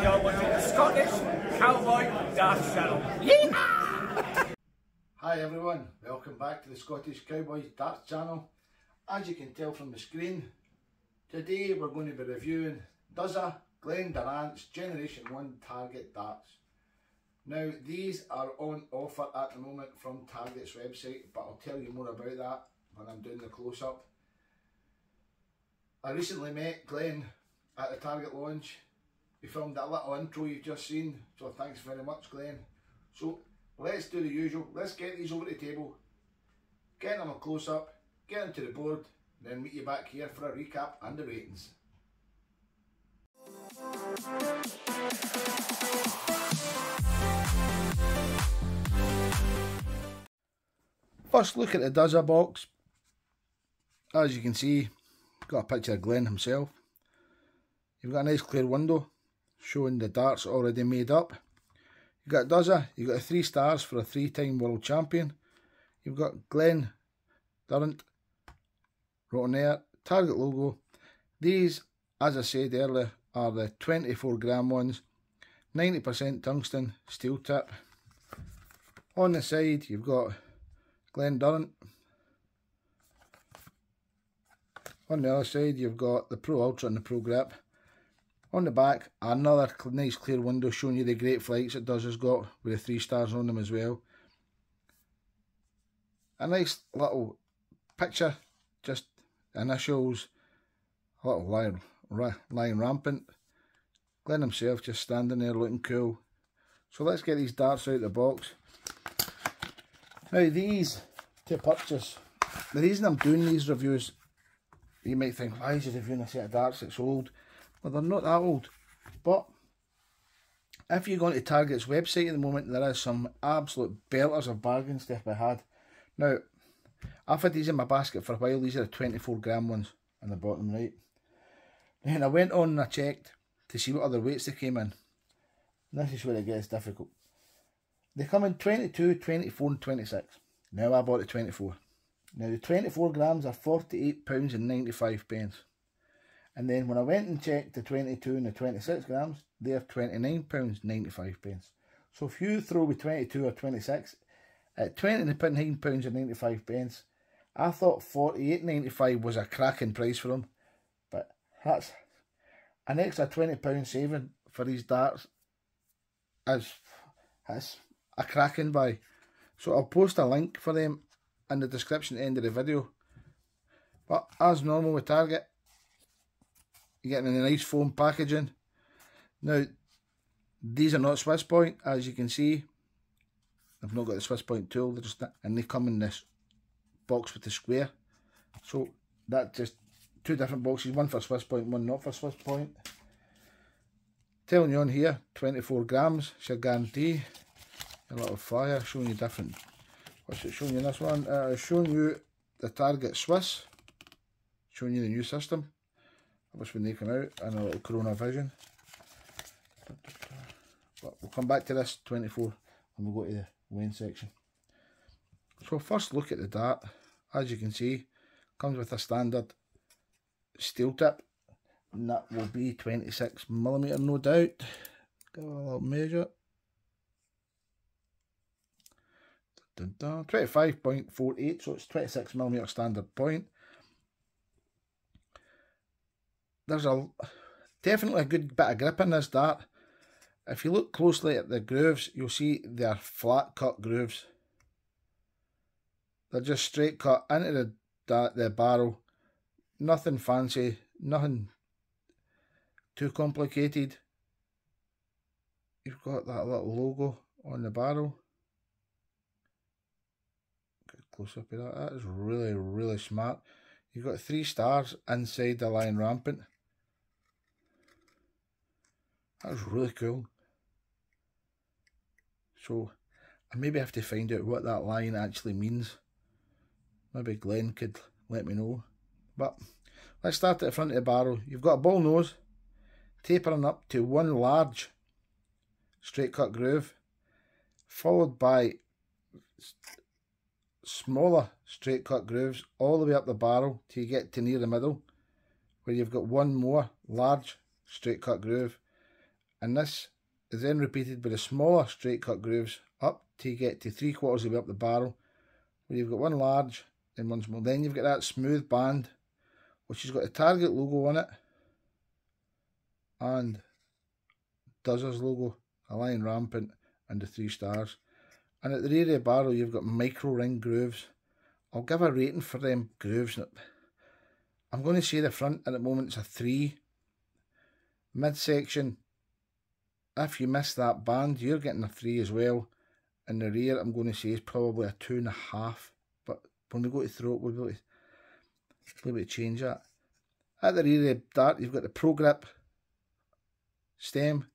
You're watching the Scottish Cowboy Darts Channel. Yeehaw! Hi everyone, welcome back to the Scottish Cowboys Darts Channel. As you can tell from the screen, today we're going to be reviewing Duzza Glen Durrant's Generation 1 Target Darts. Now these are on offer at the moment from Target's website, but I'll tell you more about that when I'm doing the close-up. I recently met Glen at the Target launch. We filmed that little intro you've just seen, so thanks very much Glen. So let's do the usual, let's get these over the table, get them a close-up, get them to the board, then meet you back here for a recap and the ratings. First look at the Duzza box. As you can see, got a picture of Glen himself. You've got a nice clear window showing the darts already made up. You've got Duzza, you've got 3 stars for a 3-time world champion. You've got Glen Durrant wrote on there, Target logo. These, as I said earlier, are the 24-gram ones, 90% tungsten steel tip. On the side you've got Glen Durrant. On the other side you've got the Pro.Ultra and the Pro Grip. On the back, another nice clear window showing you the great flights that Duzza's got with the 3 stars on them as well. A nice little picture, just initials, a little lying rampant. Glen himself just standing there looking cool. So let's get these darts out of the box. Now these to purchase, the reason I'm doing these reviews, you might think, why is he reviewing a set of darts that's old? Well, they're not that old, but if you go onto Target's website at the moment, there is some absolute belters of bargains to be had. Now, I've had these in my basket for a while. These are the 24-gram ones on the bottom right. Then I went on and I checked to see what other weights they came in. And this is where it gets difficult. They come in 22, 24 and 26. Now I bought the 24. Now the 24 grams are £48.95. And then when I went and checked the 22 and the 26 grams, they're £29.95. So if you throw with 22 or 26, at £29.95, I thought £48.95 was a cracking price for them. But that's an extra £20 saving for these darts. That's a cracking buy. So I'll post a link for them in the description at the end of the video. But as normal with Target, you're getting a nice foam packaging. Now, these are not Swiss Point, as you can see. I've not got the Swiss Point tool, and they come in this box with the square. So that's just 2 different boxes, one for Swiss Point, one not for Swiss Point. Telling you on here, 24 grams, it's your guarantee. A little flyer showing you different. What's it showing you in this one? It's showing you the Target Swiss, showing you the new system. That was when they come out, and a little Corona Vision. But we'll come back to this 24 when we go to the weighing section. So first look at the dart. As you can see, comes with a standard steel tip, and that will be 26mm no doubt. Give it a little measure. 25.48, so it's 26mm standard point. There's definitely a good bit of grip in this dart. If you look closely at the grooves, you'll see they're flat cut grooves. They're just straight cut into the barrel. Nothing fancy, nothing too complicated. You've got that little logo on the barrel. Get a close up of that. That is really, really smart. You've got 3 stars inside the line rampant. That's really cool. So I maybe have to find out what that line actually means. Maybe Glen could let me know. But let's start at the front of the barrel. You've got a ball nose tapering up to 1 large straight cut groove, followed by smaller straight cut grooves all the way up the barrel till you get to near the middle, where you've got 1 more large straight cut groove, and this is then repeated with the smaller straight cut grooves up to get to 3/4 of the way up the barrel, where you've got one large and one small. Then you've got that smooth band, which has got the Target logo on it, and Duzza's logo, a line rampant, and the 3 stars. And at the rear of the barrel you've got micro ring grooves. I'll give a rating for them grooves. I'm going to say the front at the moment it's a 3. Midsection, if you miss that band, you're getting a 3 as well. And the rear, I'm going to say, is probably a 2.5. But when we go to throw it, we'll be able to change that. At the rear of the dart, you've got the Pro Grip stem,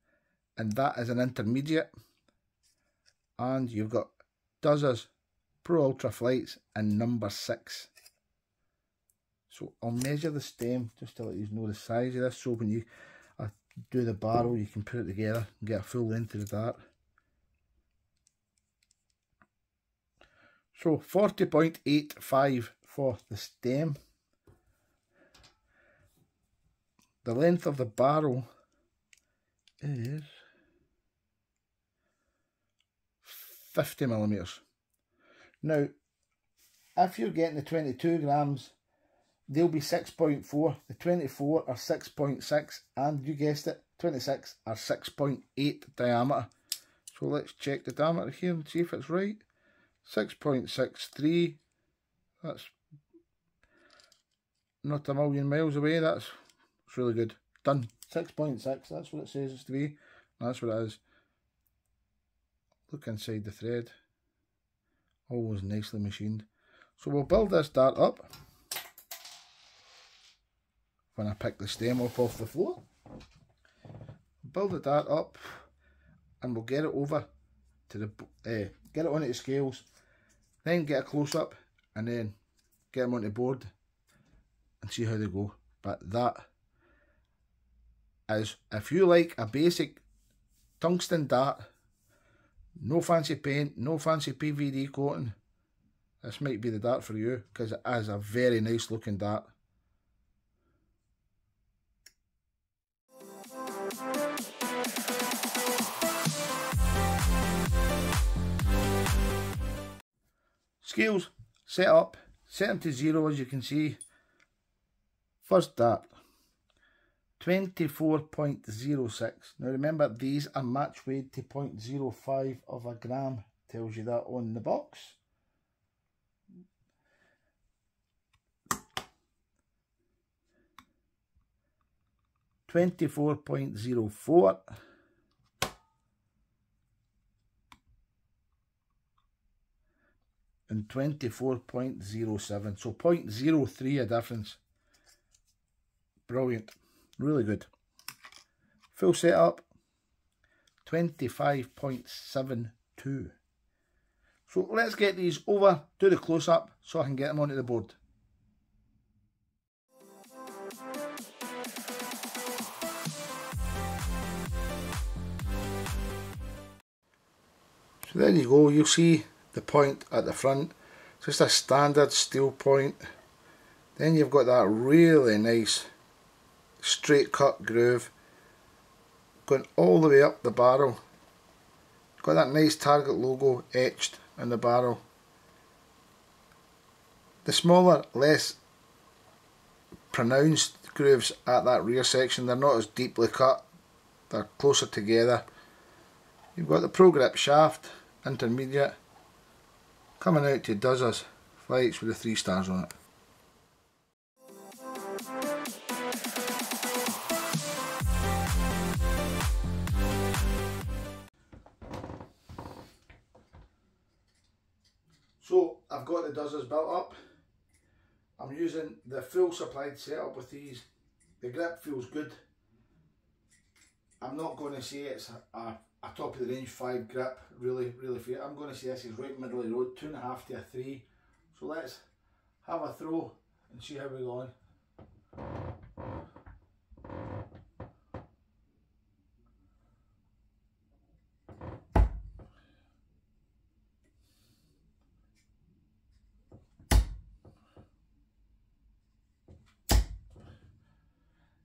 and that is an intermediate. And you've got Duzza's Pro.Ultra flights and number 6. So I'll measure the stem just to let you know the size of this, so when you do the barrel you can put it together and get a full length of the dart. So 40.85 for the stem. The length of the barrel is 50mm. Now, if you're getting the 22 grams, they'll be 6.4, the 24 are 6.6, and you guessed it, 26 are 6.8 diameter. So let's check the diameter here and see if it's right. 6.63, that's not a million miles away, that's really good. Done. 6.6, that's what it says it's to be, that's what it is. Look inside the thread, always nicely machined. So we'll build this dart up when I pick the stem up off the floor. Build the dart up and we'll get it over to the get it onto the scales, then get a close up and then get them onto the board and see how they go. But that is, if you like a basic tungsten dart, no fancy paint, no fancy PVD coating, this might be the dart for you, because it is a very nice looking dart. Scales set up, set them to 0 as you can see. First dart, 24.06. Now remember, these are match weighed to 0.05 of a gram, tells you that on the box. .04 and 24.07, so 0.03 a difference. Brilliant, really good. Full setup, 25.72. So let's get these over, do the close up so I can get them onto the board. So there you go, you'll see the point at the front, just a standard steel point. Then you've got that really nice straight cut groove going all the way up the barrel. Got that nice Target logo etched in the barrel. The smaller, less pronounced grooves at that rear section, they're not as deeply cut, they're closer together. You've got the Pro Grip shaft, intermediate, coming out to Duzza's flights with the 3 stars on it. So I've got the Duzza's built up. I'm using the full supplied setup with these. The grip feels good. I'm not going to say it's a top of the range 5 grip, really fair. I'm going to say this is right middle of the road, 2.5 to a 3. So let's have a throw and see how we're going.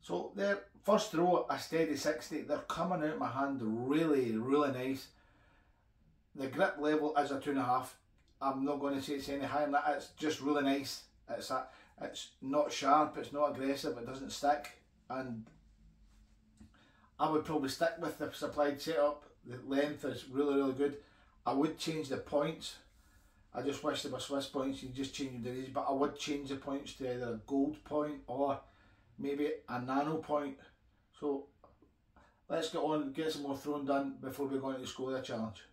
So their first throw, a steady 60, they're coming out my hand really, really nice. The grip level is a 2.5. I'm not going to say it's any higher than that. It's just really nice. It's not sharp, it's not aggressive, it doesn't stick, and I would probably stick with the supplied setup. The length is really, really good. I would change the points. I just wish they were Swiss points, you just change the these, but I would change the points to either a gold point or maybe a nano point. So let's get on, get some more throwing done before we go into the score the challenge.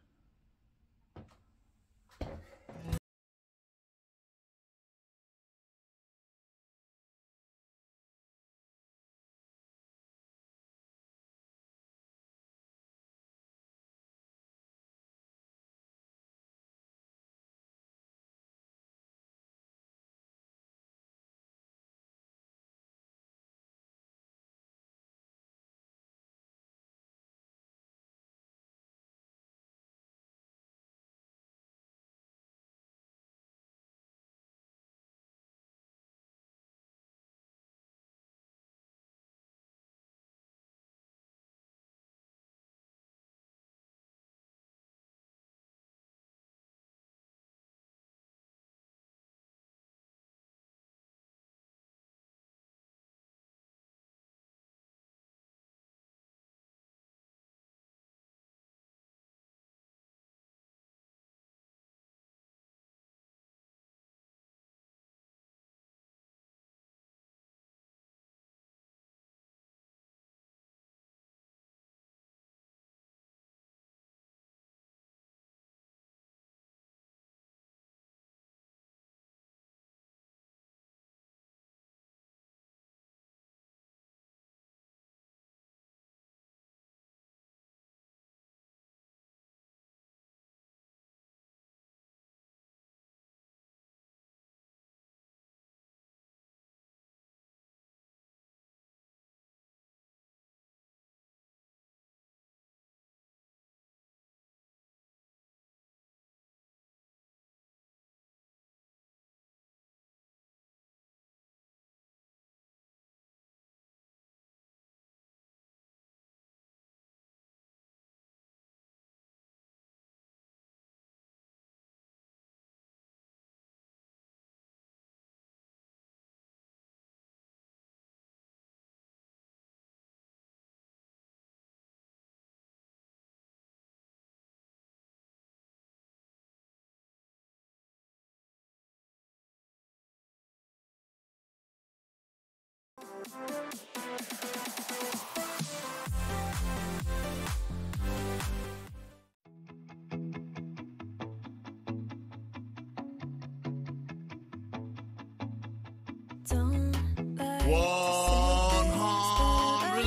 Don't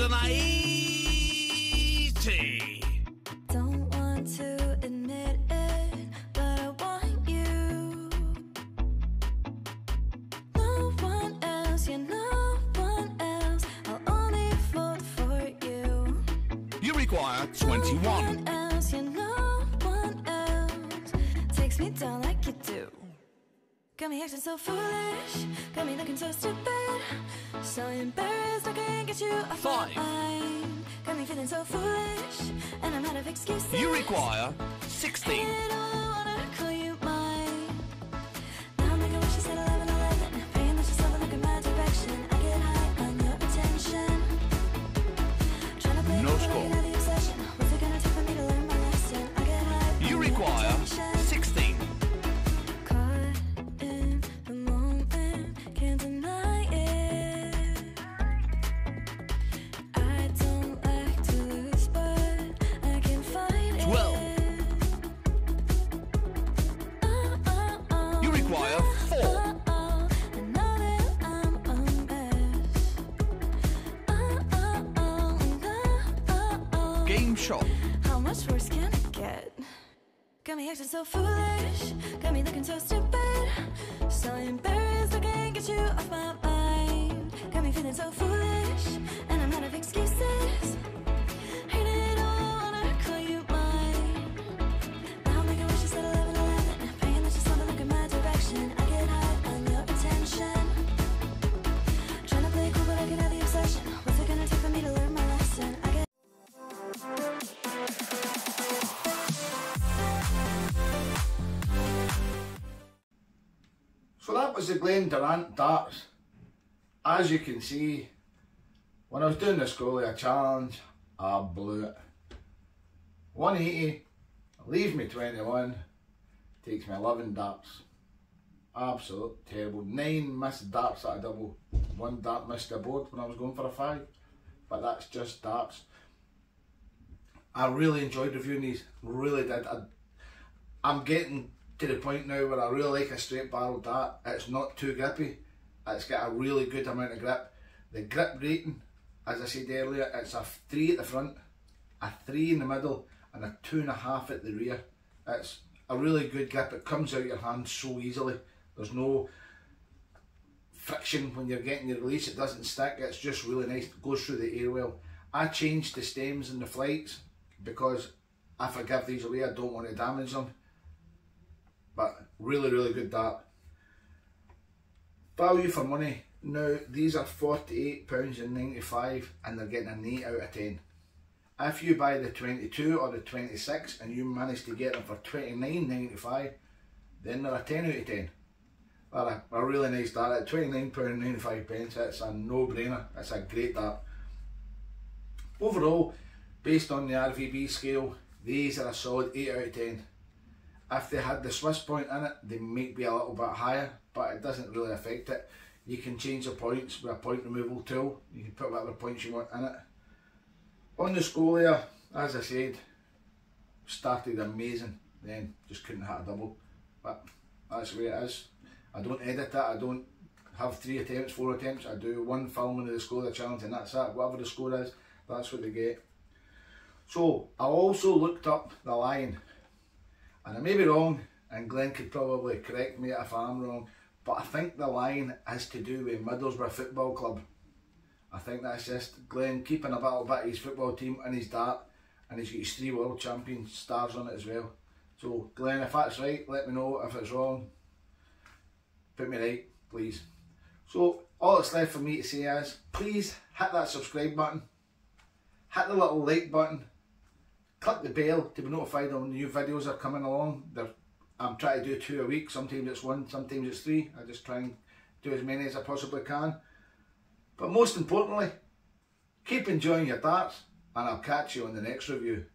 180. Don't want to admit it, but I want you. No one else, yeah, no one else. I'll only vote for you. You require No 21. one else, yeah, no one else takes me down like you do. Got me acting so foolish, got me looking so stupid. So embarrassed I can't get you off my 5. mind. Got me feeling so foolish, and I'm out of excuses. You require 16. And I wanna call you mine. Now I'm making wishes at 11:11, praying that you slowly look in my direction. I get high on your attention, trying to play No it cool, score. you know the obsession. What's it gonna take for me to learn my lesson? I get high You on your require attention. 16. Caught in the moment, can't deny it. I don't like to lose, but I can fight it. 12. You require 4. I know that I'm a mess. Game shot. How much worse can it get? Got me acting so foolish, got me looking so stupid. So embarrassed I can't get you off my mind. Got me feeling so foolish, and I'm out of excuses. Hate it all, I wanna call you mine. Now I'm making wishes at 11:11, praying that you slowly look in my direction. I get high on your attention, trying to play it cool but I can have the obsession. What's it that was the Glen Durrant darts. As you can see, when I was doing the Scolia challenge, I blew it. 180, leaves me 21, takes me 11 darts. Absolute terrible. 9 missed darts at a double. 1 dart missed a board when I was going for a 5. But that's just darts. I really enjoyed reviewing these, really did. I'm getting to the point now where I really like a straight barrel dart. It's not too grippy, it's got a really good amount of grip. The grip rating, as I said earlier, it's a 3 at the front, a 3 in the middle and a 2.5 at the rear. It's a really good grip, it comes out your hand so easily. There's no friction when you're getting your release, it doesn't stick, it's just really nice, it goes through the air well. I changed the stems and the flights because if I give these away I don't want to damage them. But really good dart. Value for money. Now these are £48.95 and they're getting an 8 out of 10. If you buy the 22 or the 26 and you manage to get them for £29.95, then they're a 10 out of 10. They're a really nice dart at £29.95. It's a no-brainer. It's a great dart. Overall, based on the RVB scale, these are a solid 8 out of 10. If they had the Swiss point in it, they might be a little bit higher, but it doesn't really affect it. You can change the points with a point removal tool. You can put whatever points you want in it. On the Scolia, as I said, started amazing, then just couldn't hit a double. But that's the way it is. I don't edit it, I don't have 3 attempts, 4 attempts. I do 1 filming of the Scolia challenge and that's it. Whatever the score is, that's what they get. So, I also looked up the line. And I may be wrong, and Glen could probably correct me if I'm wrong, but I think the line is to do with Middlesbrough Football Club. I think that's just Glen keeping a little bit of his football team in his dart, and he's got his 3 World Champion stars on it as well. So Glen, if that's right, let me know. If it's wrong, put me right, please. So all that's left for me to say is, please hit that subscribe button, hit the little like button, click the bell to be notified when new videos are coming along. I'm trying to do 2 a week, sometimes it's 1, sometimes it's 3. I just try and do as many as I possibly can. But most importantly, keep enjoying your darts and I'll catch you on the next review.